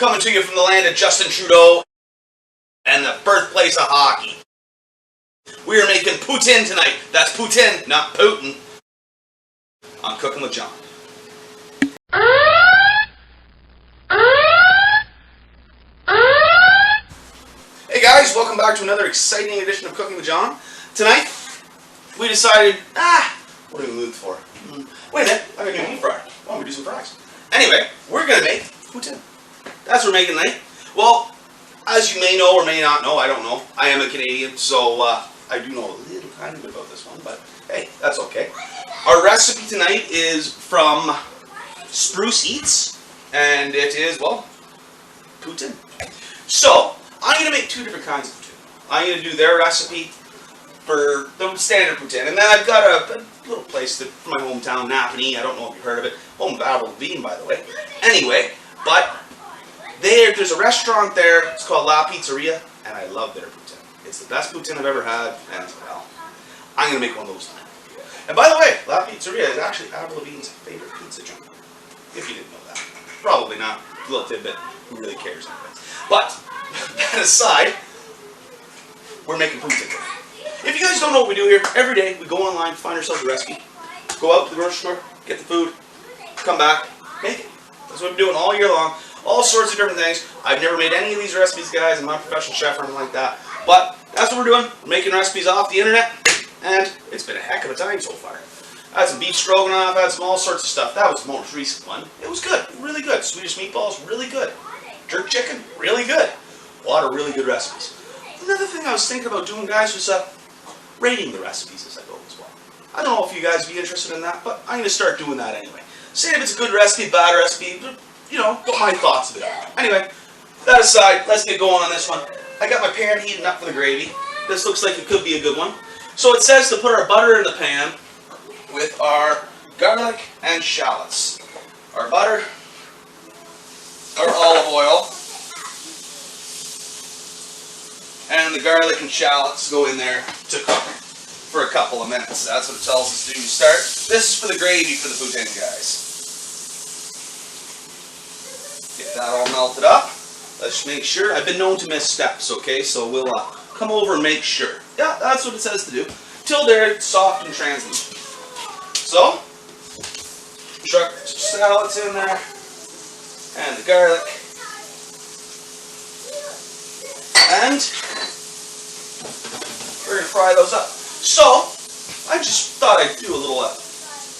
Coming to you from the land of Justin Trudeau and the birthplace of hockey. We are making Poutine tonight. That's Poutine, not Putin. I'm Cooking with Jon. Hey guys, welcome back to another exciting edition of Cooking with Jon. Tonight, we decided, what are we moved for? Wait a minute, I got a new meat fryer. Why don't we do some fries? Anyway, we're going to make Poutine. That's what we're making tonight. Well, as you may know or may not know, I don't know. I am a Canadian, so I do know a little tiny bit about this one, but hey, that's okay. Our recipe tonight is from Spruce Eats, and it is, well, Poutine. So, I'm going to make two different kinds of Poutine. I'm going to do their recipe for the standard Poutine, and then I've got a little place from my hometown, Napanee. I don't know if you've heard of it. Home of Apple Bean, by the way. Anyway, but there's a restaurant there. It's called Pizzeria, and I love their Poutine. It's the best Poutine I've ever had, and well, I'm going to make one of those tonight. And by the way, Pizzeria is actually Avril Lavigne's favorite pizza joint. If you didn't know that. Probably not. A little tidbit. Who really cares? But, that aside, we're making Poutine today. If you guys don't know what we do here, every day we go online, find ourselves a recipe, go out to the grocery store, get the food, come back, make it. That's what we're doing all year long. All sorts of different things. I've never made any of these recipes, guys. I'm not a professional chef or anything like that. But that's what we're doing. We're making recipes off the internet, and it's been a heck of a time so far. I had some beef stroganoff, I had some all sorts of stuff. That was the most recent one. It was good, really good. Swedish meatballs, really good. Jerk chicken, really good. A lot of really good recipes. Another thing I was thinking about doing, guys, was rating the recipes as I go as well. I don't know if you guys would be interested in that, but I'm going to start doing that anyway. Say if it's a good recipe, bad recipe, you know, what my thoughts of it are. Anyway, that aside, let's get going on this one. I got my pan heating up for the gravy. This looks like it could be a good one. So it says to put our butter in the pan with our garlic and shallots. Our butter, our olive oil, and the garlic and shallots go in there to cook for a couple of minutes. That's what it tells us to do to start. This is for the gravy for the Poutine, guys. Get that all melted up. Let's make sure. I've been known to miss steps, okay? So we'll come over and make sure. Yeah, that's what it says to do. Till they're soft and translucent. So, chuck some shallots in there, and the garlic, and we're going to fry those up. So, I just thought I'd do a little,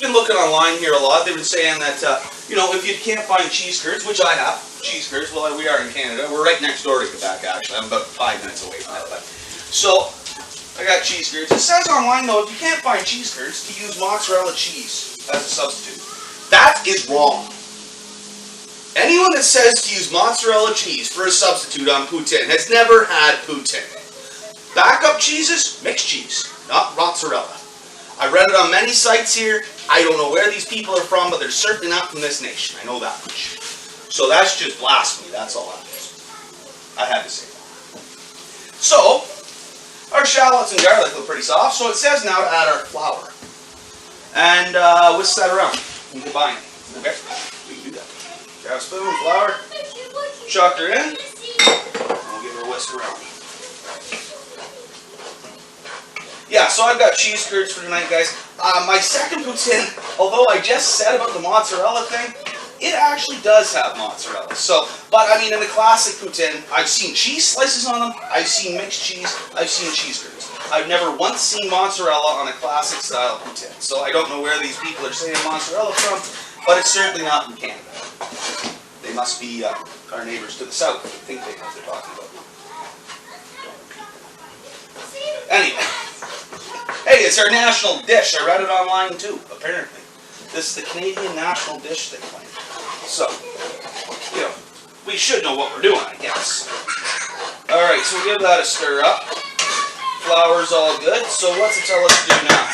been looking online here a lot. They've been saying that, you know, if you can't find cheese curds, which I have, cheese curds, well, we are in Canada. We're right next door to Quebec, actually. I'm about 5 minutes away from that. So, I got cheese curds. It says online, though, if you can't find cheese curds, to use mozzarella cheese as a substitute. That is wrong. Anyone that says to use mozzarella cheese for a substitute on Poutine has never had Poutine. Backup cheeses, mixed cheese, not mozzarella. I read it on many sites here. I don't know where these people are from, but they're certainly not from this nation. I know that much. So that's just blasphemy. That's all that is. I had to say that. So, our shallots and garlic look pretty soft, so it says now to add our flour. And whisk that around and combine it. Okay? We can do that. Grab a spoon, flour, chuck her in, and we'll give her a whisk around. Yeah, so I've got cheese curds for tonight, guys. My second Poutine, although I just said about the mozzarella thing, it actually does have mozzarella. So, but I mean, in the classic Poutine, I've seen cheese slices on them, I've seen mixed cheese, I've seen cheese curds. I've never once seen mozzarella on a classic style Poutine. So I don't know where these people are saying mozzarella from, but it's certainly not from Canada. They must be our neighbors to the south. I think they know what they're talking about. Anyway. Hey, it's our national dish. I read it online too, apparently. This is the Canadian national dish they claim. So, you know, we should know what we're doing, I guess. Alright, so we'll give that a stir up. Flour's all good. So what's it tell us to do now?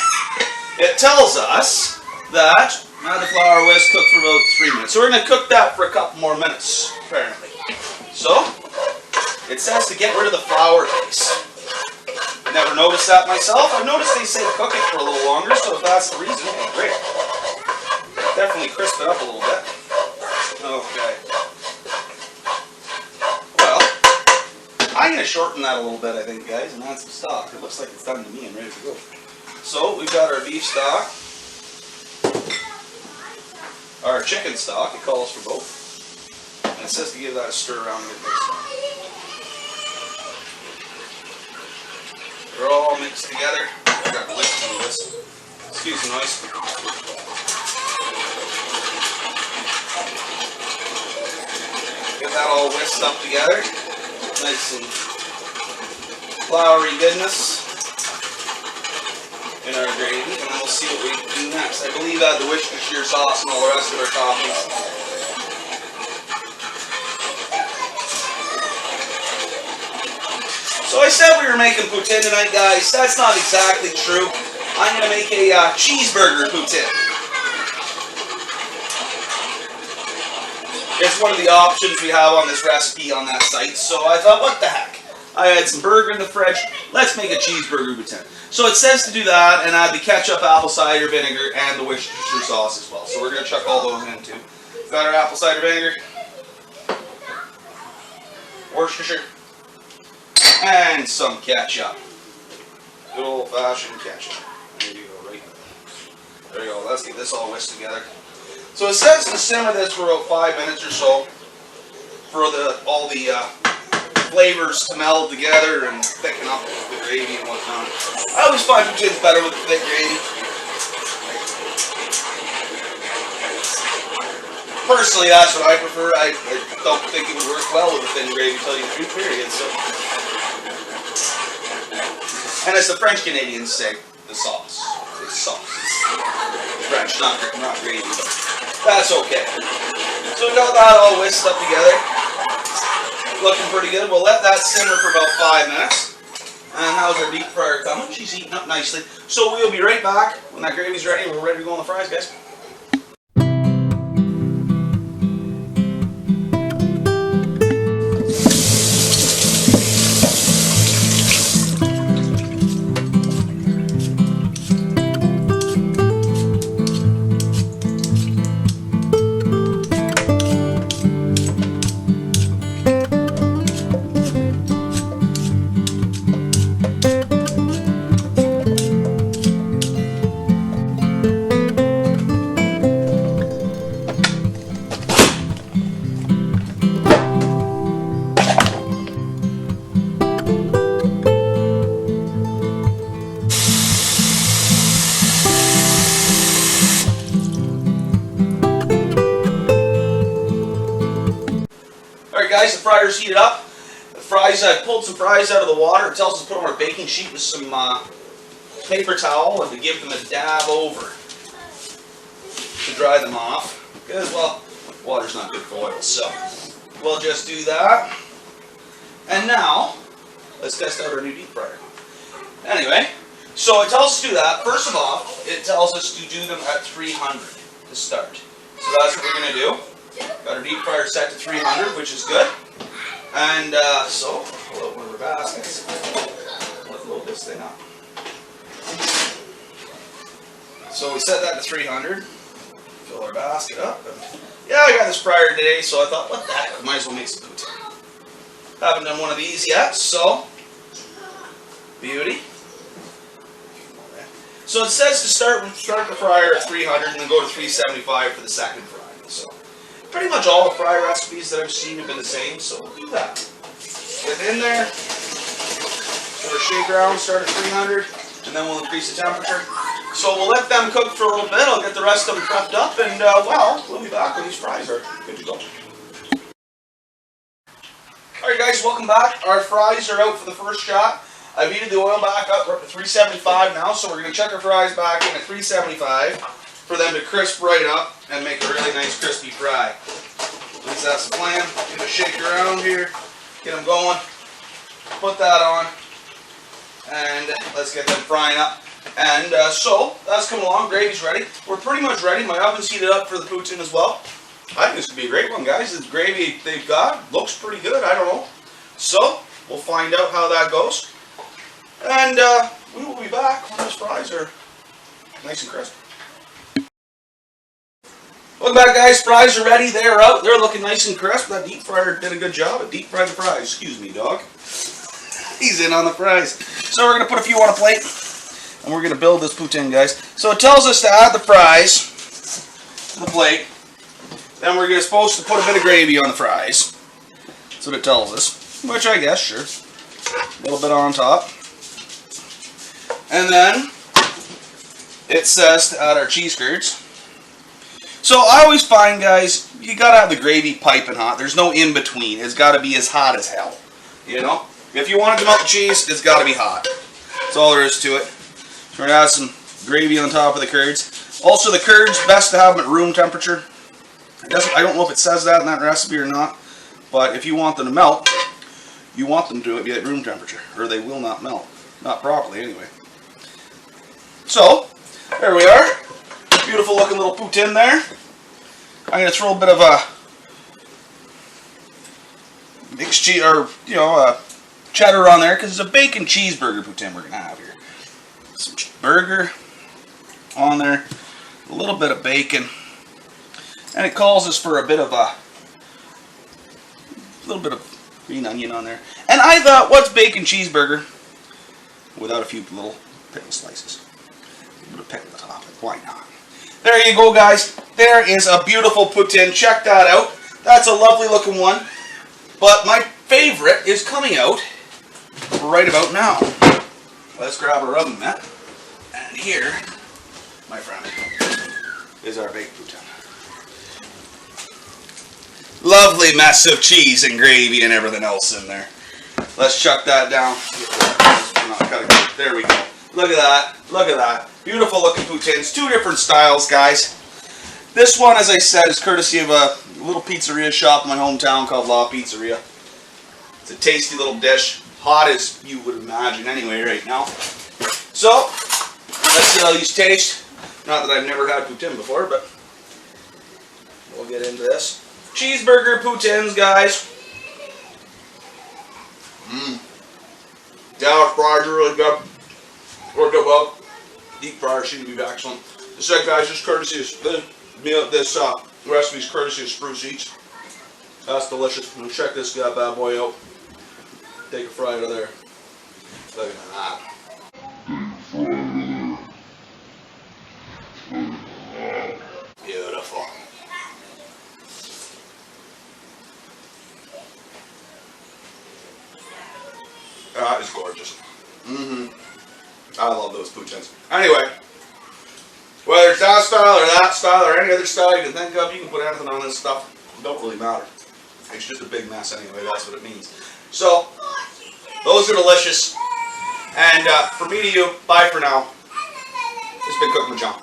It tells us that now the flour was cooked for about 3 minutes. So we're going to cook that for a couple more minutes, apparently. So, it says to get rid of the flour base. Never noticed that myself. I've noticed they say cook it for a little longer, so if that's the reason, great. Definitely crisp it up a little bit. Okay. I'm going to shorten that a little bit, I think, guys, and add some stock. It looks like it's done to me and ready to go. So we've got our beef stock, our chicken stock. It calls for both, and it says to give that a stir around and get mixed up. They're all mixed together. I've got whisk in this. Excuse the noise. Get that all whisked up together. Nice and floury goodness in our gravy, and then we'll see what we do next. I believe add the Worcestershire sauce and all the rest of our toppings. So I said we were making poutine tonight, guys. That's not exactly true. I'm going to make a cheeseburger poutine. It's one of the options we have on this recipe on that site. So I thought, what the heck? I had some burger in the fridge. Let's make a cheeseburger poutine. So it says to do that and add the ketchup, apple cider vinegar, and the Worcestershire sauce as well. So we're going to chuck all those in too. Got our apple cider vinegar, Worcestershire, and some ketchup. Good old-fashioned ketchup. There you go, right there. There you go. Let's get this all whisked together. So it says to simmer this for about 5 minutes or so for all the flavors to meld together and thicken up the gravy and whatnot. I always find poutine's better with thick gravy. Personally, that's what I prefer. I don't think it would work well with a thin gravy, to tell you the truth, period. So. And as the French Canadians say, the sauce. It's sauce. It's French, not gravy, but that's okay. So we got that all whisked up together. Looking pretty good. We'll let that simmer for about 5 minutes. And how's our deep fryer coming? She's heating up nicely. So we'll be right back when that gravy's ready and we're ready to go on the fries, guys. Guys, the fryer's heated up. The fries, I pulled some fries out of the water. It tells us to put them on our baking sheet with some paper towel and to give them a dab over to dry them off. Because, well, water's not good for oil, so we'll just do that. And now, let's test out our new deep fryer. Anyway, so it tells us to do that. First of all, it tells us to do them at 300 to start. So that's what we're going to do. Got our deep fryer set to 300, which is good. And so, we'll open our baskets. Let's load this thing up. So we set that to 300. Fill our basket up. And yeah, I got this fryer today, so I thought, what the heck, I might as well make some poutine. Haven't done one of these yet, so beauty. So it says to start the fryer at 300 and then go to 375 for the second fry. So pretty much all the fry recipes that I've seen have been the same, so we'll do that. Get in there, sort of shake around, start at 300, and then we'll increase the temperature. So we'll let them cook for a little bit. I'll get the rest of them prepped up, and well, we'll be back when these fries are good to go. Alright guys, welcome back. Our fries are out for the first shot. I've heated the oil back up. We're up to 375 now, so we're going to check our fries back in at 375 for them to crisp right up and make a really nice crispy fry. At least that's the plan. Give it a shake around here, get them going, put that on, and let's get them frying up. And so, that's coming along, gravy's ready. We're pretty much ready. My oven's heated up for the poutine as well. I think this could be a great one, guys. The gravy they've got looks pretty good, I don't know. So, we'll find out how that goes. And we will be back when those fries are nice and crisp. Welcome back, guys. Fries are ready. They're out. They're looking nice and crisp. That deep fryer did a good job. It deep fried the fries. Excuse me, dog. He's in on the fries. So we're going to put a few on a plate, and we're going to build this poutine, guys. So it tells us to add the fries to the plate. Then we're supposed to put a bit of gravy on the fries. That's what it tells us. Which I guess, sure. A little bit on top. And then it says to add our cheese curds. So I always find, guys, you gotta have the gravy piping hot. There's no in between. It's gotta be as hot as hell. You know? If you want to melt the cheese, it's gotta be hot. That's all there is to it. We're gonna add some gravy on top of the curds. Also, the curds, best to have them at room temperature. I don't know if it says that in that recipe or not, but if you want them to melt, you want them to be at room temperature, or they will not melt. Not properly, anyway. So, there we are. Beautiful looking little poutine there. I'm going to throw a bit of a mixed cheese, or, cheddar on there, because it's a bacon cheeseburger poutine we're going to have here. Some burger on there, a little bit of bacon, and it calls us for a little bit of green onion on there. And I thought, what's bacon cheeseburger without a few little pickle slices? A little pickle on top of it, why not? There you go, guys. There is a beautiful poutine. Check that out. That's a lovely looking one. But my favorite is coming out right about now. Let's grab our oven mat. And here, my friend, is our baked poutine. Lovely mess of cheese and gravy and everything else in there. Let's chuck that down. There we go. Look at that. Look at that. Beautiful looking poutines. Two different styles, guys. This one, as I said, is courtesy of a little pizzeria shop in my hometown called La Pizzeria. It's a tasty little dish. Hot as you would imagine anyway right now. So, let's see how these taste. Not that I've never had poutine before, but we'll get into this. Cheeseburger poutines, guys. Yeah, fries are really good. Worked out well. Deep fryer seemed to be excellent. This guys, just courtesy of this recipe is courtesy of Spruce Eats. That's delicious. Now check this bad boy out. Take a fry out of there. Look at that. Beautiful. That is gorgeous. I love those poutines. Anyway, whether it's that style or any other style you can think of, you can put anything on this stuff. It don't really matter. It's just a big mess anyway, that's what it means. So, those are delicious. And from me to you, bye for now. It's been Cooking with John.